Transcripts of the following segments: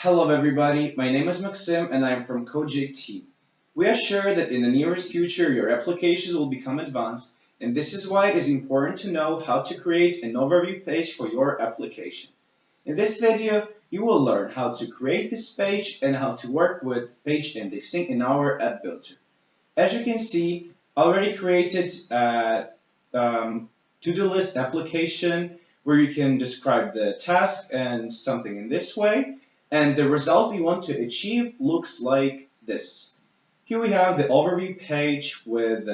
Hello everybody, my name is Maxim and I am from Codejig team. We are sure that in the nearest future your applications will become advanced, and this is why it is important to know how to create an overview page for your application. In this video, you will learn how to create this page and how to work with page indexing in our app builder. As you can see, I already created a to-do list application where you can describe the task and something in this way. And the result we want to achieve looks like this. Here we have the overview page with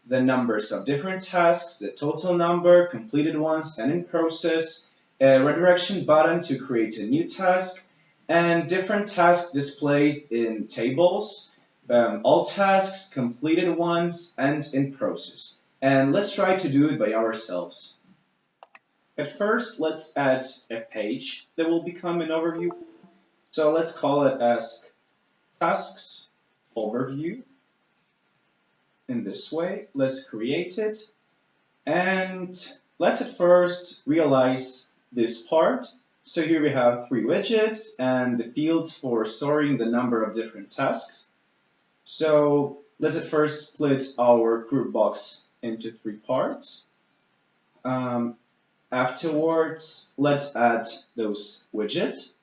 the numbers of different tasks, the total number, completed ones, and in process, a redirection button to create a new task, and different tasks displayed in tables, all tasks, completed ones, and in process. And let's try to do it by ourselves. At first, let's add a page that will become an overview. So let's call it as tasks overview. In this way, let's create it. And let's at first realize this part. So here we have three widgets and the fields for storing the number of different tasks. So let's at first split our group box into three parts. Afterwards, let's add those widgets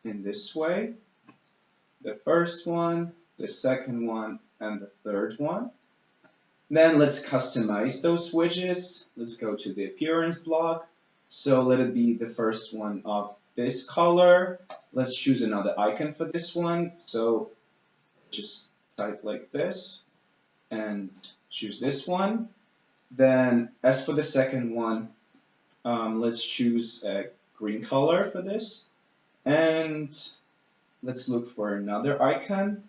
in this way. The first one, the second one, and the third one. Then let's customize those widgets. Let's go to the appearance block. So let it be the first one of this color. Let's choose another icon for this one. So just type like this and choose this one. Then as for the second one, let's choose a green color for this. And let's look for another icon,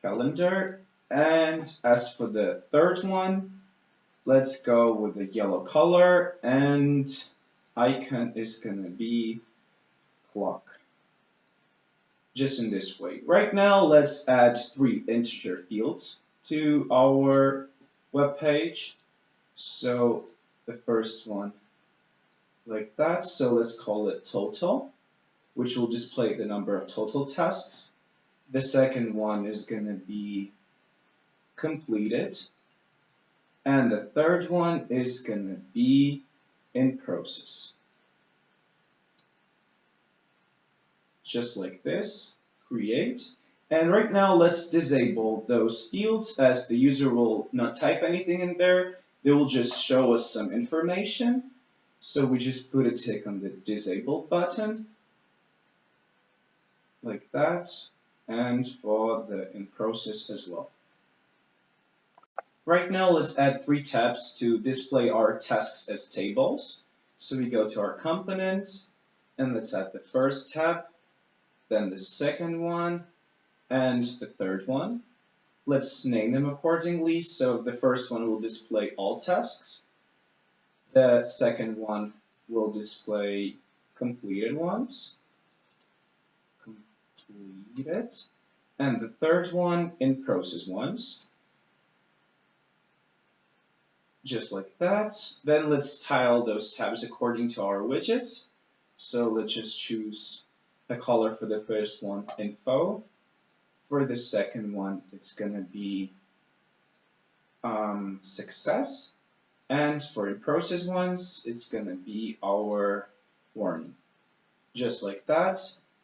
calendar. And as for the third one, let's go with the yellow color and icon is going to be clock. Just in this way. Right now, let's add three integer fields to our web page. So the first one like that. So let's call it total, which will display the number of total tasks. The second one is going to be completed. And the third one is going to be in process. Just like this, create. And right now, let's disable those fields as the user will not type anything in there. They will just show us some information. So we just put a tick on the disable button, like that, and for the in process as well. Right now, let's add three tabs to display our tasks as tables. So we go to our components, and let's add the first tab, then the second one, and the third one. Let's name them accordingly. So the first one will display all tasks. The second one will display completed ones. Completed. And the third one in process ones. Just like that. Then let's style those tabs according to our widgets. So let's just choose a color for the first one, info. For the second one, it's going to be success. And for in process ones, it's going to be our warning. Just like that.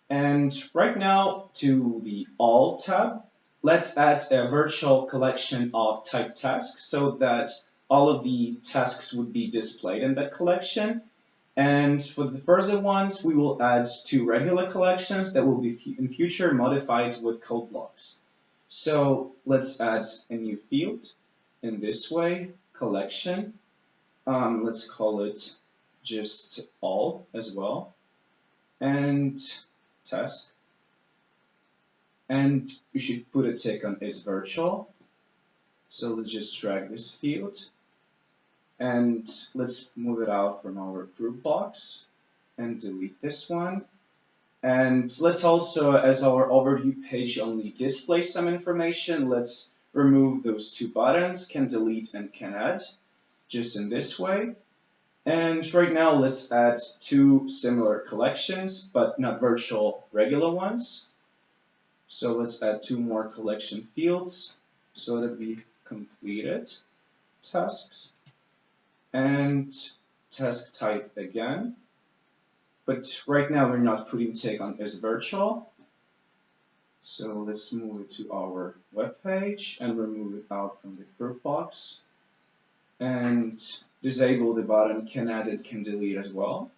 And right now to the all tab, let's add a virtual collection of type tasks so that all of the tasks would be displayed in that collection. And for the further ones, we will add two regular collections that will be in future modified with code blocks. So let's add a new field in this way, collection. Let's call it just all as well. And task. And you should put a tick on is virtual. So let's just drag this field. And let's move it out from our group box and delete this one. And let's also, as our overview page only displays some information, let's remove those two buttons, can delete and can add, just in this way. And right now, let's add two similar collections, but not virtual, regular ones. So let's add two more collection fields so that we completed tasks and task type again. But right now, we're not putting tick on is virtual. So let's move it to our web page and remove it out from the group box. And disable the button can edit, can delete as well.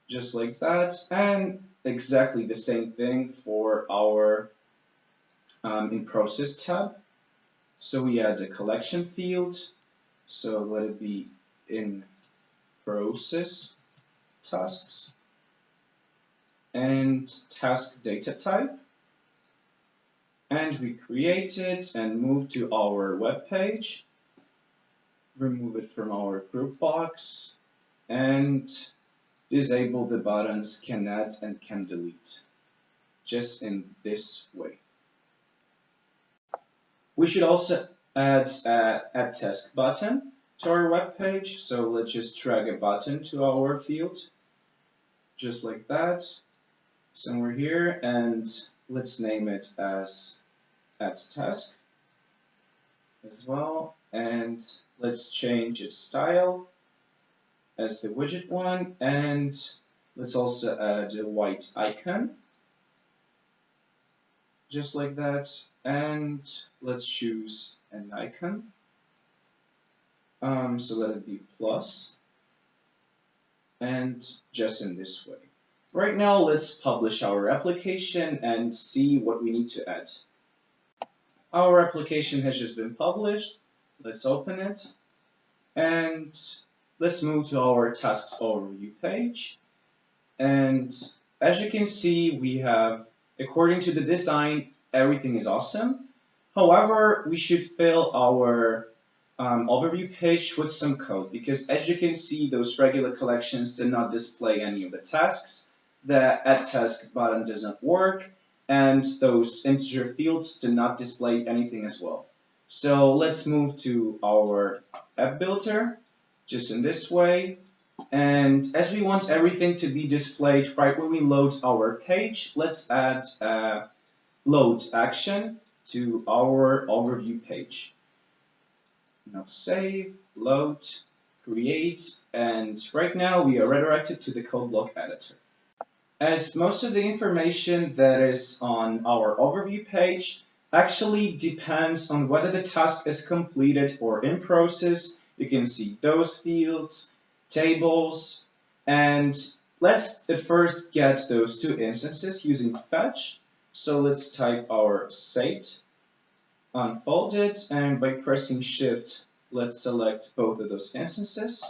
Just like that. And exactly the same thing for our in process tab. So we add a collection field. So let it be in process tasks and task data type. And we create it and move to our web page. Remove it from our group box and disable the buttons can add and can delete, just in this way. We should also add a add task button to our web page. So let's just drag a button to our field, just like that, somewhere here, and let's name it as add task as well. And let's change its style as the widget one, and let's also add a white icon, just like that, and let's choose an icon. So let it be plus, and just in this way. Right now, let's publish our application and see what we need to add. Our application has just been published. Let's open it, and let's move to our tasks overview page. And as you can see, we have, according to the design, everything is awesome. However, we should fill our overview page with some code, because as you can see, those regular collections do not display any of the tasks. The add task button does not work, and those integer fields do not display anything as well. So let's move to our app builder, just in this way. And as we want everything to be displayed right when we load our page, let's add a load action to our overview page. Now save, load, create, and right now we are redirected to the code block editor. As most of the information that is on our overview page actually depends on whether the task is completed or in process, you can see those fields, tables, and let's at first get those two instances using fetch. So let's type our state, unfold it, and by pressing shift, let's select both of those instances.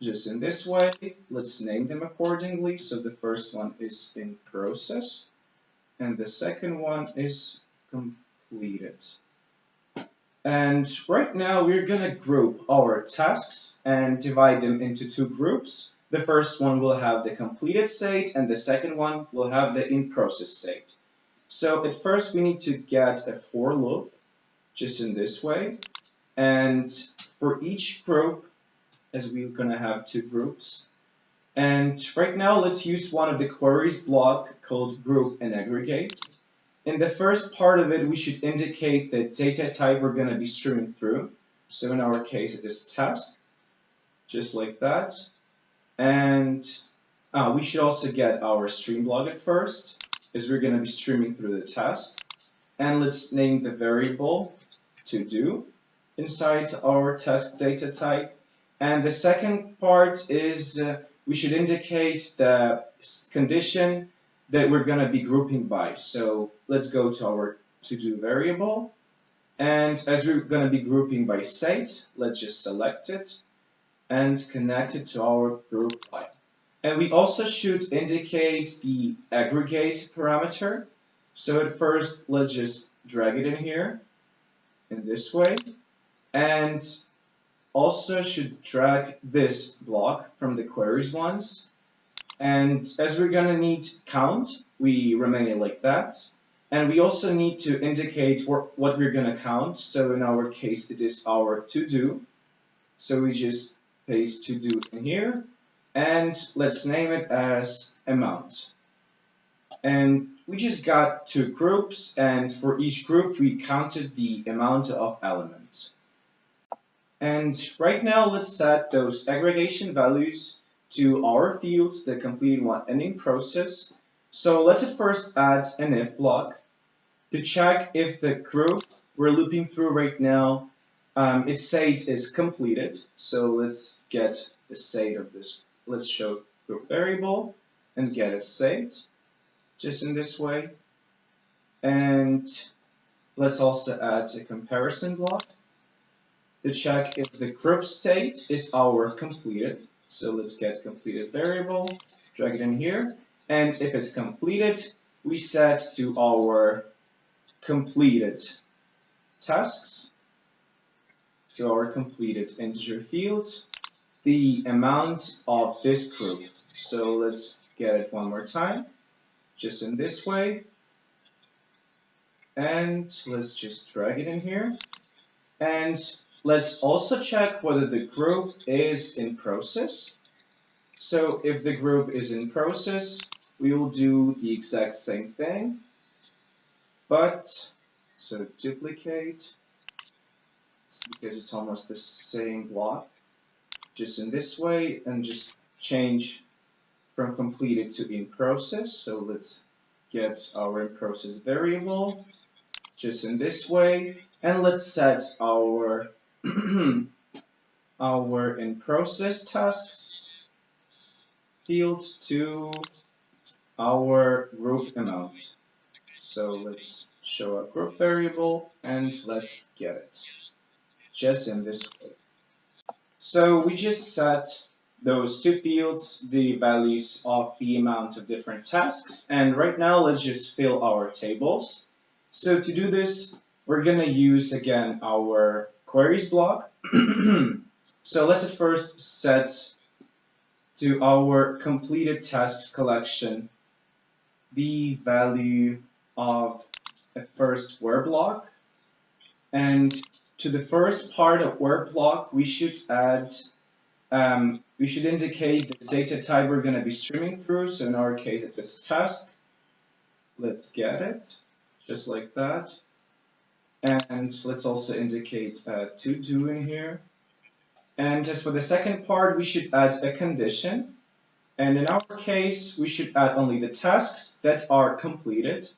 Just in this way, let's name them accordingly. So the first one is in process, and the second one is completed. And right now we're gonna group our tasks and divide them into two groups. The first one will have the completed state, and the second one will have the in process state. So at first we need to get a for loop, just in this way. And for each group, as we're gonna have two groups. And right now let's use one of the queries block called group and aggregate. In the first part of it, we should indicate the data type we're going to be streaming through. So in our case, it is task, just like that. And we should also get our stream block at first, as we're going to be streaming through the task. And let's name the variable to do inside our task data type. And the second part is we should indicate the condition that we're going to be grouping by. So let's go to our to-do variable. And as we're going to be grouping by state, let's just select it and connect it to our group by. And we also should indicate the aggregate parameter. So at first, let's just drag it in here in this way. And also should drag this block from the queries ones. And as we're going to need count, we remain it like that. And we also need to indicate what we're going to count. So in our case, it is our to-do. So we just paste to do in here, and let's name it as amount. And we just got two groups, and for each group we counted the amount of elements. And right now let's set those aggregation values to our fields, the completed one and in process. So let's at first add an if block to check if the group we're looping through right now, its state is completed. So let's get the state of this. Let's show group variable and get a state just in this way. And let's also add a comparison block to check if the group state is our completed. So let's get completed variable, drag it in here. And if it's completed, we set to our completed tasks, to our completed integer fields, the amount of this group. So let's get it one more time, just in this way. And let's just drag it in here. And let's also check whether the group is in process. So if the group is in process, we will do the exact same thing, but so duplicate, because it's almost the same block, just in this way, and just change from completed to in process. So let's get our in process variable just in this way, and let's set our our in process tasks field to our group amount. So let's show a group variable and let's get it just in this way. So we just set those two fields, the values of the amount of different tasks, and right now let's just fill our tables. So to do this, we're going to use again our queries block. So let's at first set to our completed tasks collection the value of a first where block, and to the first part of where block we should add we should indicate the data type we're going to be streaming through. So in our case, if it's task, let's get it just like that. And let's also indicate to do in here. And just for the second part, we should add a condition. And in our case, we should add only the tasks that are completed.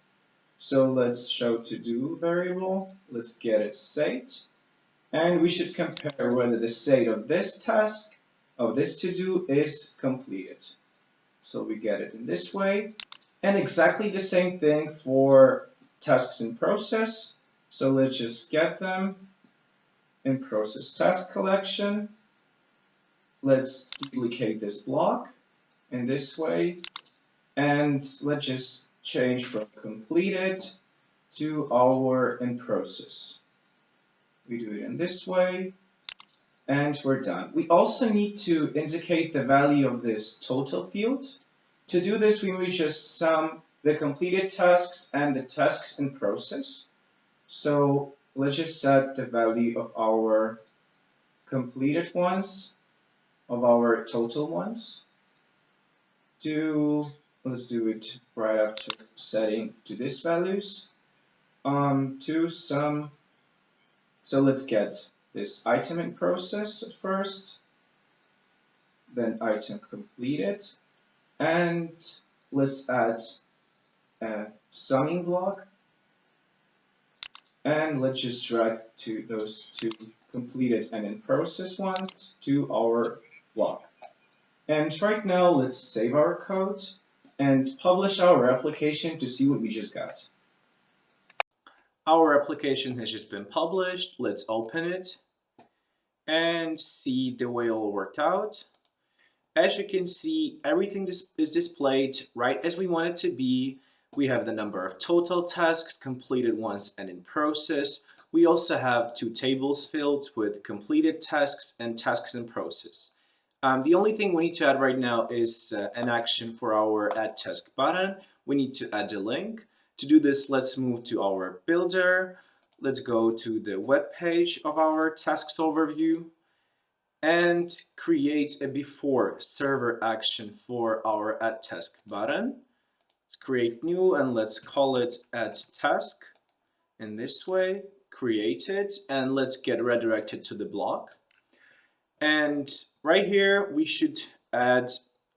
So let's show to do variable. Let's get its state. And we should compare whether the state of this task, of this to do, is completed. So we get it in this way. And exactly the same thing for tasks in process. So let's just get them in process task collection. Let's duplicate this block in this way. And let's just change from completed to our in process. We do it in this way, and we're done. We also need to indicate the value of this total field. To do this, we will just sum the completed tasks and the tasks in process. So let's just set the value of our completed ones, of our total ones, to, let's do it right after setting to this values, to sum. So let's get this item in process at first, then item completed, and let's add a summing block, and let's just drag to those two completed and in process ones to our block. And right now let's save our code and publish our application to see what we just got. Our application has just been published. Let's open it and see the way it all worked out. As you can see, everything is displayed right as we want it to be. We have the number of total tasks, completed ones and in process. We also have two tables filled with completed tasks and tasks in process. The only thing we need to add right now is an action for our add task button. We need to add a link. To do this, let's move to our builder. Let's go to the web page of our tasks overview. and create a before server action for our add task button. Let's create new and let's call it add task. In this way, create it, and let's get redirected to the block. And right here, we should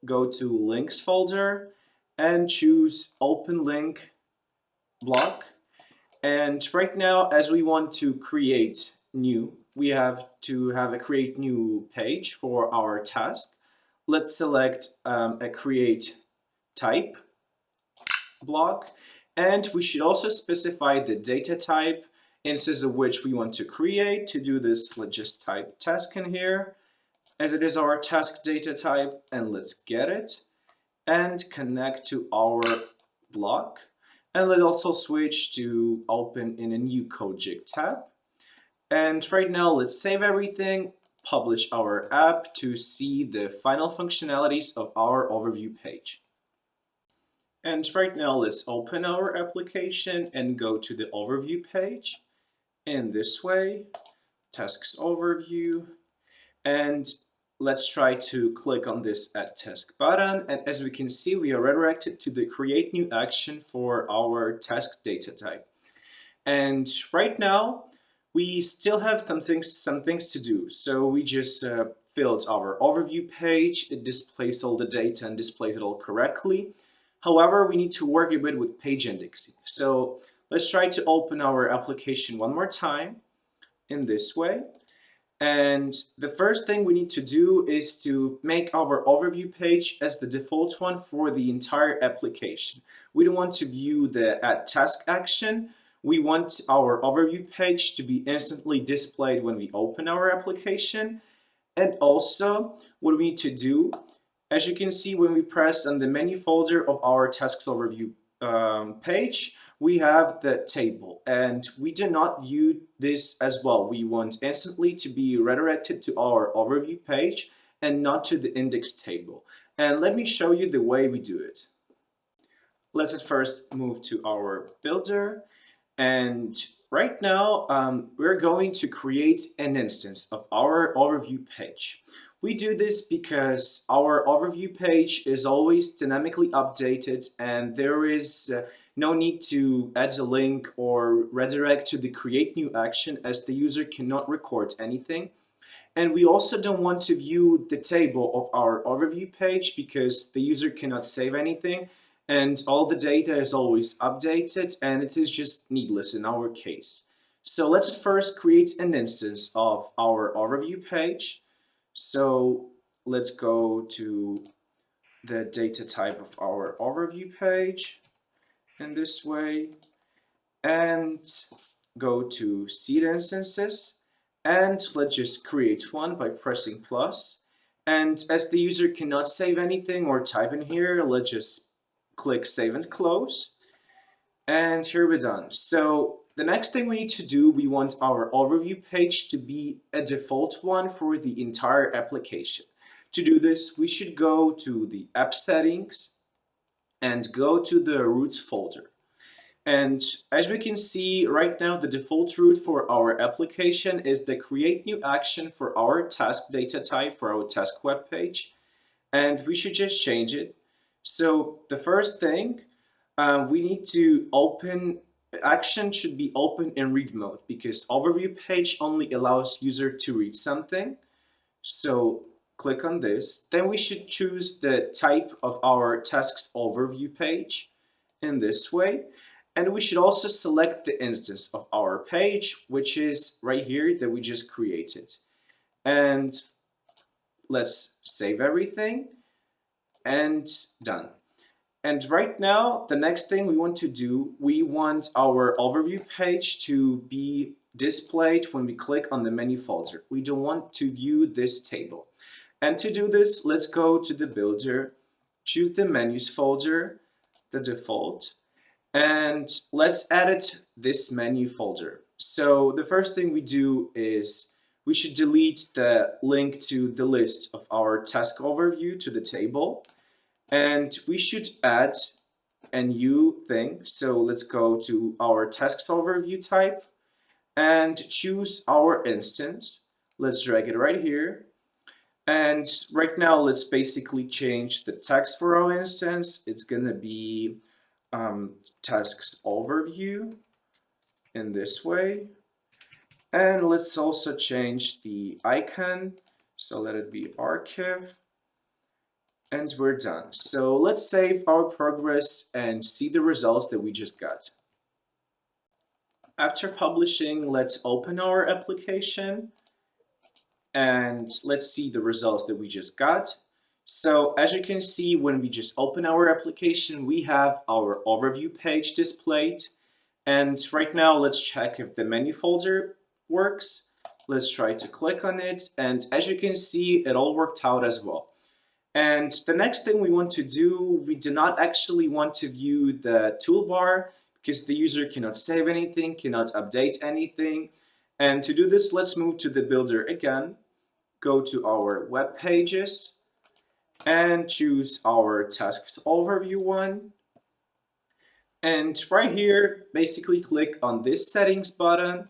go to links folder and choose open link block. And right now, as we want to create new, we have to have a create new page for our task. Let's select a create type block, and we should also specify the data type instance of which we want to create. To do this, let's just type task in here, as it is our task data type, and let's get it and connect to our block. And let's also switch to open in a new Codejig tab. And right now, let's save everything, publish our app to see the final functionalities of our overview page. And right now, let's open our application and go to the overview page in this way, tasks overview, and let's try to click on this add task button. And as we can see, we are redirected to the create new action for our task data type. And right now, we still have some things to do. So we just filled our overview page. It displays all the data and displays it all correctly. However, we need to work a bit with page indexing. So let's try to open our application one more time in this way. And the first thing we need to do is to make our overview page as the default one for the entire application. We don't want to view the add task action. We want our overview page to be instantly displayed when we open our application. And also, what we need to do, as you can see, when we press on the menu folder of our tasks overview page, we have the table, and we do not view this as well. We want instantly to be redirected to our overview page and not to the index table. And let me show you the way we do it. Let's at first move to our builder, and right now we're going to create an instance of our overview page. We do this because our overview page is always dynamically updated, and there is no need to add a link or redirect to the create new action, as the user cannot record anything. And we also don't want to view the table of our overview page because the user cannot save anything, and all the data is always updated, and it is just needless in our case. So let's first create an instance of our overview page. So let's go to the data type of our overview page in this way, and go to seed instances, and let's just create one by pressing plus. And as the user cannot save anything or type in here, let's just click save and close. And here we're done. So the next thing we need to do, we want our overview page to be a default one for the entire application. To do this, we should go to the app settings and go to the roots folder. And as we can see right now, the default root for our application is the create new action for our task data type for our task web page. And we should just change it. So the first thing, we need to open, action should be open in read mode, because overview page only allows user to read something. So click on this. Then we should choose the type of our tasks overview page in this way. And we should also select the instance of our page, which is right here that we just created. And let's save everything, and done. And right now, the next thing we want to do, we want our overview page to be displayed when we click on the menu folder. We don't want to view this table. And to do this, let's go to the builder, choose the menus folder, the default, and let's edit this menu folder. So the first thing we do is we should delete the link to the list of our task overview to the table. And we should add a new thing. So let's go to our tasks overview type and choose our instance. Let's drag it right here. And right now, let's basically change the text for our instance. It's gonna be tasks overview in this way. And let's also change the icon. So let it be archive. And we're done. So let's save our progress and see the results that we just got. After publishing, let's open our application and let's see the results that we just got. So as you can see, when we just open our application, we have our overview page displayed. And right now, let's check if the menu folder works. Let's try to click on it. And as you can see, it all worked out as well. And the next thing we want to do, we do not actually want to view the toolbar because the user cannot save anything, cannot update anything. And to do this, let's move to the builder again, go to our web pages and choose our tasks overview one. And right here, basically click on this settings button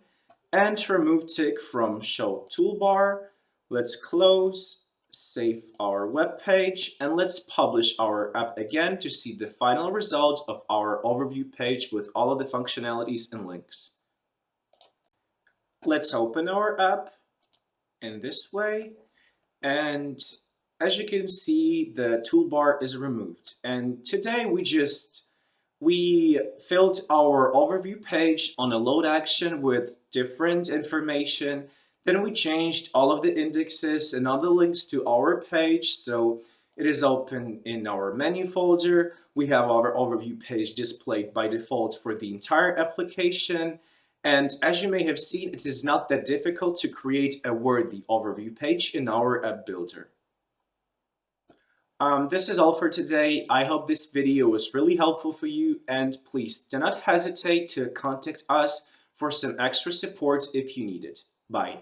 and remove tick from show toolbar. Let's close, save our web page, and let's publish our app again to see the final result of our overview page with all of the functionalities and links. Let's open our app in this way. And as you can see, the toolbar is removed. And today we filled our overview page on a load action with different information. Then we changed all of the indexes and other links to our page. So it is open in our menu folder. We have our overview page displayed by default for the entire application. And as you may have seen, it is not that difficult to create a worthy overview page in our app builder. This is all for today. I hope this video was really helpful for you, and please do not hesitate to contact us for some extra support if you need it. Bye.